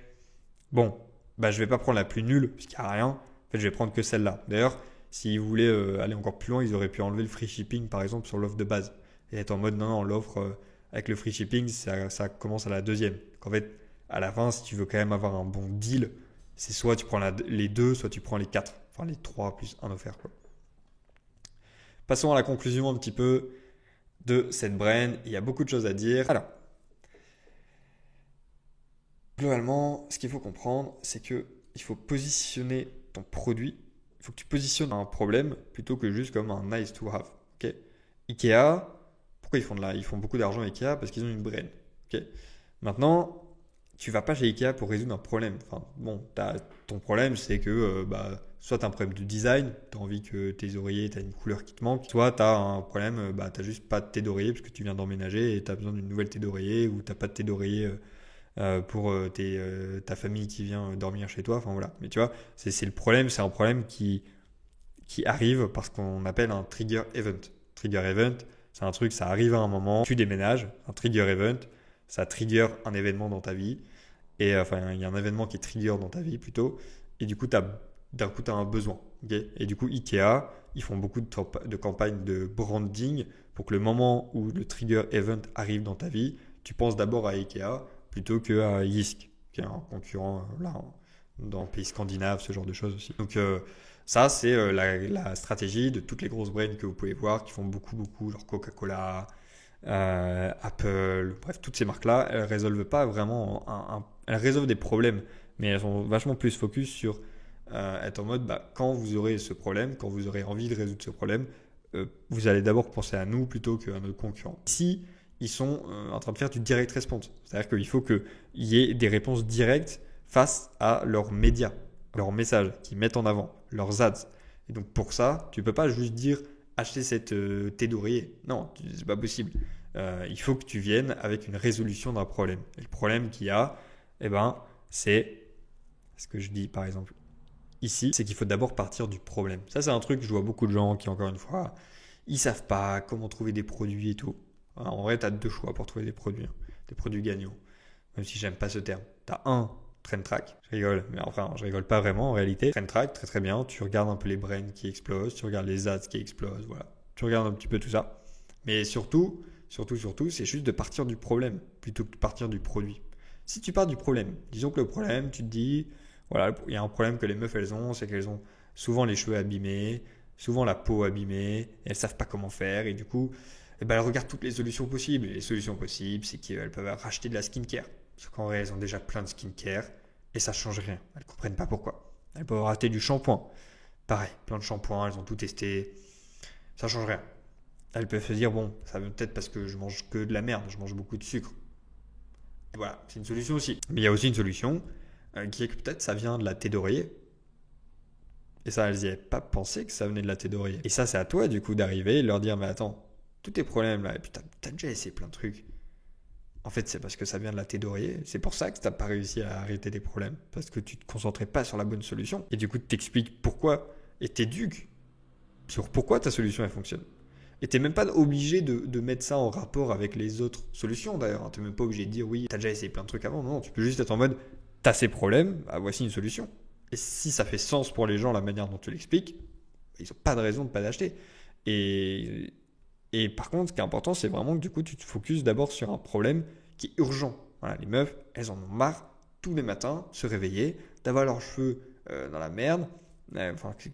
Bon, bah je vais pas prendre la plus nulle puisqu'il n'y a rien. En fait, je vais prendre que celle-là. D'ailleurs, s'ils voulaient aller encore plus loin, ils auraient pu enlever le free shipping par exemple sur l'offre de base et être en mode non, l'offre avec le free shipping, ça commence à la deuxième. Donc en fait, à la fin, si tu veux quand même avoir un bon deal, c'est soit tu prends les deux, soit tu prends les quatre. Enfin, les trois plus un offert, quoi. Passons à la conclusion un petit peu de cette brand. Il y a beaucoup de choses à dire. Alors, globalement, ce qu'il faut comprendre, c'est que il faut positionner ton produit. Il faut que tu positionnes un problème plutôt que juste comme un nice to have. Okay. Ikea, pourquoi ils font beaucoup d'argent Ikea? Parce qu'ils ont une brand. Okay. Maintenant, tu vas pas chez Ikea pour résoudre un problème. Enfin, bon, ton problème, c'est que soit tu as un problème de design, tu as envie que tes oreillers, tu as une couleur qui te manque, soit tu as un problème, tu n'as juste pas de thé d'oreiller parce que tu viens d'emménager et tu as besoin d'une nouvelle thé d'oreiller ou tu n'as pas de thé d'oreiller pour ta famille qui vient dormir chez toi. Enfin voilà. Mais tu vois, c'est le problème, c'est un problème qui arrive parce qu'on appelle un trigger event. Trigger event, c'est un truc, ça arrive à un moment, tu déménages, un trigger event, ça trigger un événement dans ta vie. Et enfin, il y a un événement qui trigger dans ta vie plutôt. Et du coup, d'un coup, tu as un besoin. Okay. Et du coup, Ikea, ils font beaucoup de campagnes de branding pour que le moment où le trigger event arrive dans ta vie, tu penses d'abord à Ikea plutôt qu'à Jysk, qui est un concurrent là, dans le pays scandinave, ce genre de choses aussi. Donc, ça, c'est la stratégie de toutes les grosses brands que vous pouvez voir qui font beaucoup, genre Coca-Cola, Apple, bref, toutes ces marques-là, elles résolvent pas vraiment elles résolvent des problèmes, mais elles sont vachement plus focus sur être en mode quand vous aurez ce problème, quand vous aurez envie de résoudre ce problème, vous allez d'abord penser à nous plutôt qu'à nos concurrents. Ici, ils sont en train de faire du direct response, c'est-à-dire qu'il faut qu'il y ait des réponses directes face à leurs médias, leurs messages qu'ils mettent en avant, leurs ads. Et donc pour ça, tu peux pas juste dire acheter cette thé d'oreiller. Non, c'est pas possible. Il faut que tu viennes avec une résolution d'un problème. Et le problème qu'il y a, c'est ce que je dis par exemple ici, c'est qu'il faut d'abord partir du problème. Ça, c'est un truc que je vois beaucoup de gens qui, encore une fois, ils savent pas comment trouver des produits et tout. Alors, en vrai, tu as deux choix pour trouver des produits gagnants. Même si j'aime pas ce terme. Tu as un, Trendtrack. Je rigole, mais enfin, je rigole pas vraiment en réalité. Trendtrack, très très bien. Tu regardes un peu les brands qui explosent, tu regardes les ads qui explosent, voilà. Tu regardes un petit peu tout ça. Mais surtout, c'est juste de partir du problème plutôt que de partir du produit. Si tu pars du problème, disons que le problème, tu te dis, voilà, il y a un problème que les meufs elles ont, c'est qu'elles ont souvent les cheveux abîmés, souvent la peau abîmée, et elles savent pas comment faire, et du coup, eh ben, elles regardent toutes les solutions possibles. Et les solutions possibles, c'est qu'elles peuvent racheter de la skincare. Sauf qu'en vrai, elles ont déjà plein de skincare et ça change rien. Elles ne comprennent pas pourquoi. Elles peuvent racheter du shampoing. Pareil, plein de shampoings, elles ont tout testé. Ça change rien. Elles peuvent se dire, bon, ça veut peut-être parce que je mange que de la merde, je mange beaucoup de sucre. Et voilà, c'est une solution aussi. Mais il y a aussi une solution qui est que peut-être ça vient de la thé d'oreiller. Et ça, elles n'y avaient pas pensé que ça venait de la thé d'oreiller. Et ça, c'est à toi, du coup, d'arriver et de leur dire, mais attends, tous tes problèmes là, et puis t'as déjà essayé plein de trucs. En fait, c'est parce que ça vient de la thé d'oreiller. C'est pour ça que tu n'as pas réussi à arrêter tes problèmes. Parce que tu ne te concentrais pas sur la bonne solution. Et du coup, tu t'expliques pourquoi. Et t'éduques sur pourquoi ta solution, elle fonctionne. Et tu n'es même pas obligé de mettre ça en rapport avec les autres solutions, d'ailleurs. Tu n'es même pas obligé de dire, oui, tu as déjà essayé plein de trucs avant. Non, tu peux juste être en mode, tu as ces problèmes, bah, voici une solution. Et si ça fait sens pour les gens, la manière dont tu l'expliques, ils n'ont pas de raison de ne pas l'acheter. Et par contre, ce qui est important, c'est vraiment que du coup, tu te focuses d'abord sur un problème qui est urgent. Voilà, les meufs, elles en ont marre tous les matins se réveiller, d'avoir leurs cheveux dans la merde,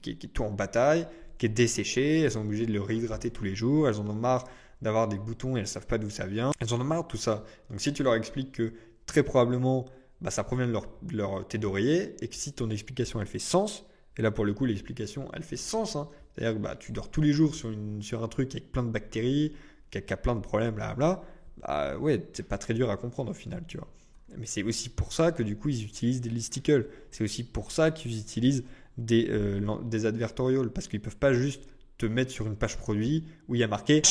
qui est tout en bataille, qui est desséché, elles sont obligées de le réhydrater tous les jours, elles en ont marre d'avoir des boutons et elles ne savent pas d'où ça vient. Elles en ont marre de tout ça. Donc si tu leur expliques que très probablement bah, ça provient de leur thé d'oreiller et que si ton explication elle fait sens, et là pour le coup l'explication elle fait sens, hein, c'est-à-dire que bah, tu dors tous les jours sur un truc avec plein de bactéries, qui a plein de problèmes, blabla, bah ouais, c'est pas très dur à comprendre au final, tu vois. Mais c'est aussi pour ça que du coup ils utilisent des listicles. C'est aussi pour ça qu'ils utilisent des advertorials, parce qu'ils peuvent pas juste te mettre sur une page produit où il y a marqué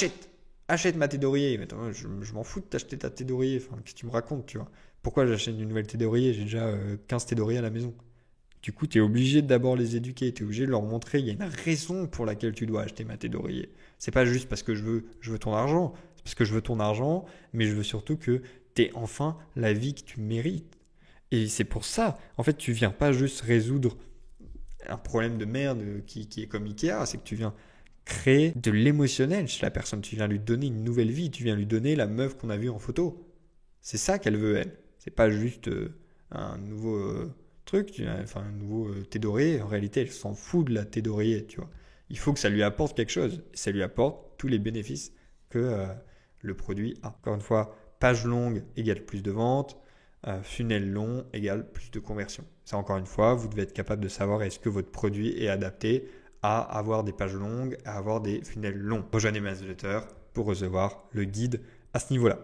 achète ma thé d'oreiller. Mais attends, je m'en fous de t'acheter ta thé d'oreiller. Enfin, qu'est-ce que tu me racontes, tu vois? Pourquoi j'achète une nouvelle thé d'oreiller? J'ai déjà 15 thé d'oreiller à la maison. Du coup, tu es obligé d'abord les éduquer, tu es obligé de leur montrer il y a une raison pour laquelle tu dois acheter ma thé d'oreiller. C'est pas juste parce que je veux ton argent, c'est parce que je veux ton argent, mais je veux surtout que tu aies enfin la vie que tu mérites. Et c'est pour ça, en fait, tu viens pas juste résoudre un problème de merde qui est comme Ikea, c'est que tu viens créer de l'émotionnel chez la personne, tu viens lui donner une nouvelle vie, tu viens lui donner la meuf qu'on a vue en photo. C'est ça qu'elle veut, elle. C'est pas juste un nouveau truc, enfin un nouveau thé d'oreiller. En réalité, elle s'en fout de la thé d'oreiller, tu vois. Il faut que ça lui apporte quelque chose. Et ça lui apporte tous les bénéfices que le produit a. Encore une fois, page longue égale plus de ventes, funnel long égale plus de conversion. Ça, encore une fois, vous devez être capable de savoir est-ce que votre produit est adapté à avoir des pages longues, à avoir des funnels longs. Rejoignez ma newsletter pour recevoir le guide à ce niveau-là.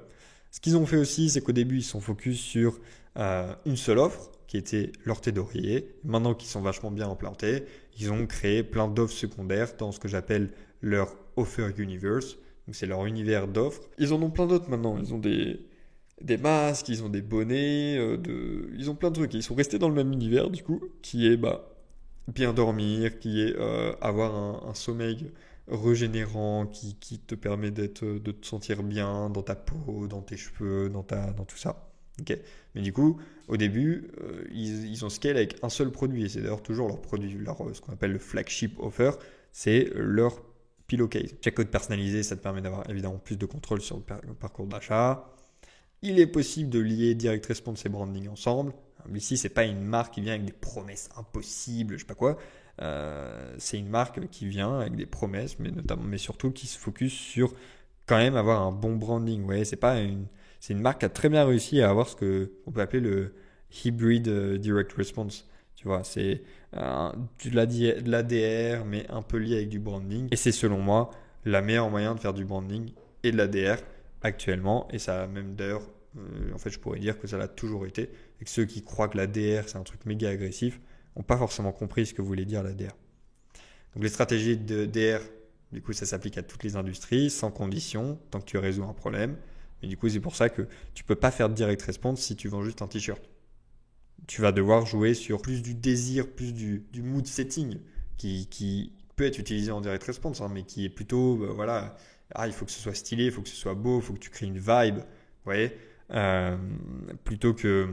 Ce qu'ils ont fait aussi, c'est qu'au début, ils sont focus sur une seule offre, qui était leur thé d'oreiller. Maintenant qu'ils sont vachement bien implantés, ils ont créé plein d'offres secondaires dans ce que j'appelle leur Offer Universe. Donc c'est leur univers d'offres. Ils en ont plein d'autres maintenant. Ils ont des masques, ils ont des bonnets, ils ont plein de trucs. Et ils sont restés dans le même univers, du coup, qui est bien dormir, qui est avoir un sommeil régénérant, qui te permet de te sentir bien dans ta peau, dans tes cheveux, dans tout ça. Okay. Mais du coup, au début, ils ont scale avec un seul produit. Et c'est d'ailleurs toujours leur produit, ce qu'on appelle le flagship offer, c'est leur pillowcase. Checkout personnalisé, ça te permet d'avoir évidemment plus de contrôle sur le parcours d'achat. Il est possible de lier Direct Response et branding ensemble. Ici, c'est pas une marque qui vient avec des promesses impossibles, je sais pas quoi. C'est une marque qui vient avec des promesses, mais surtout qui se focus sur quand même avoir un bon branding. Ouais, c'est une marque qui a très bien réussi à avoir ce que on peut appeler le hybrid direct response. Tu vois, c'est de l'ADR, mais un peu lié avec du branding. Et c'est selon moi la meilleure moyen de faire du branding et de l'ADR actuellement. Et ça a même d'ailleurs, en fait, je pourrais dire que ça l'a toujours été. Et que ceux qui croient que l'ADR c'est un truc méga agressif n'ont pas forcément compris ce que voulait dire l'ADR. Donc les stratégies de DR, du coup, ça s'applique à toutes les industries, sans condition, tant que tu résous un problème. Mais du coup, c'est pour ça que tu peux pas faire de direct response si tu vends juste un t-shirt. Tu vas devoir jouer sur plus du désir, plus du mood setting qui peut être utilisé en direct response, hein, mais qui est plutôt, voilà, il faut que ce soit stylé, il faut que ce soit beau, il faut que tu crées une vibe, vous voyez, plutôt que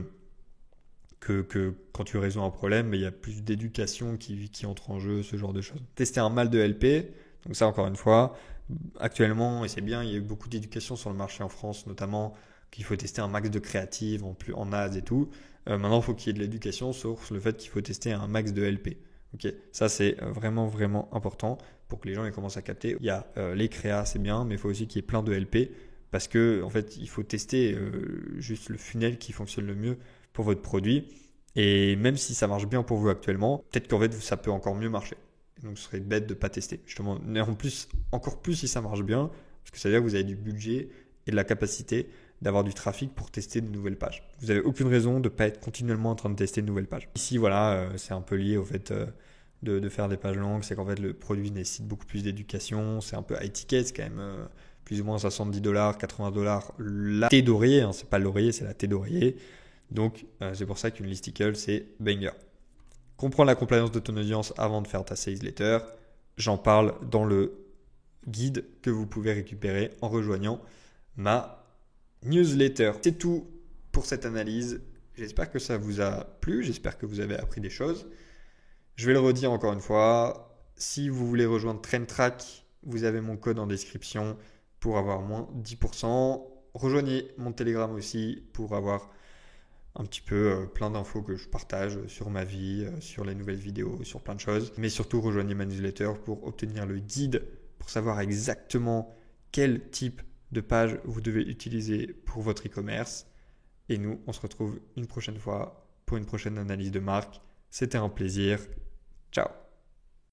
que quand tu résous un problème, mais il y a plus d'éducation qui entre en jeu, ce genre de choses. Tester un mal de LP, donc ça encore une fois, actuellement, et c'est bien, il y a eu beaucoup d'éducation sur le marché en France, notamment qu'il faut tester un max de créative en AS et tout. Maintenant, il faut qu'il y ait de l'éducation sur le fait qu'il faut tester un max de LP. Ok, ça c'est vraiment vraiment important pour que les gens ils commencent à capter. Il y a les créas, c'est bien, mais il faut aussi qu'il y ait plein de LP parce que en fait, il faut tester juste le funnel qui fonctionne le mieux pour votre produit. Et même si ça marche bien pour vous actuellement, peut-être qu'en fait ça peut encore mieux marcher. Donc ce serait bête de ne pas tester. Justement, mais en plus, encore plus si ça marche bien, parce que ça veut dire que vous avez du budget et de la capacité d'avoir du trafic pour tester de nouvelles pages. Vous n'avez aucune raison de ne pas être continuellement en train de tester de nouvelles pages. Ici, voilà, c'est un peu lié au fait de faire des pages longues. C'est qu'en fait, le produit nécessite beaucoup plus d'éducation. C'est un peu high ticket, c'est quand même plus ou moins $70, $80. La thé d'oreiller, hein, c'est pas l'oreiller, c'est la thé d'oreiller. Donc, c'est pour ça qu'une listicle, c'est banger. Comprendre la compliance de ton audience avant de faire ta sales letter. J'en parle dans le guide que vous pouvez récupérer en rejoignant ma newsletter. C'est tout pour cette analyse. J'espère que ça vous a plu. J'espère que vous avez appris des choses. Je vais le redire encore une fois. Si vous voulez rejoindre TrendTrack, vous avez mon code en description pour avoir moins 10%. Rejoignez mon Telegram aussi pour avoir un petit peu plein d'infos que je partage sur ma vie, sur les nouvelles vidéos, sur plein de choses. Mais surtout, rejoignez ma newsletter pour obtenir le guide, pour savoir exactement quel type de page vous devez utiliser pour votre e-commerce. Et nous, on se retrouve une prochaine fois pour une prochaine analyse de marque. C'était un plaisir. Ciao.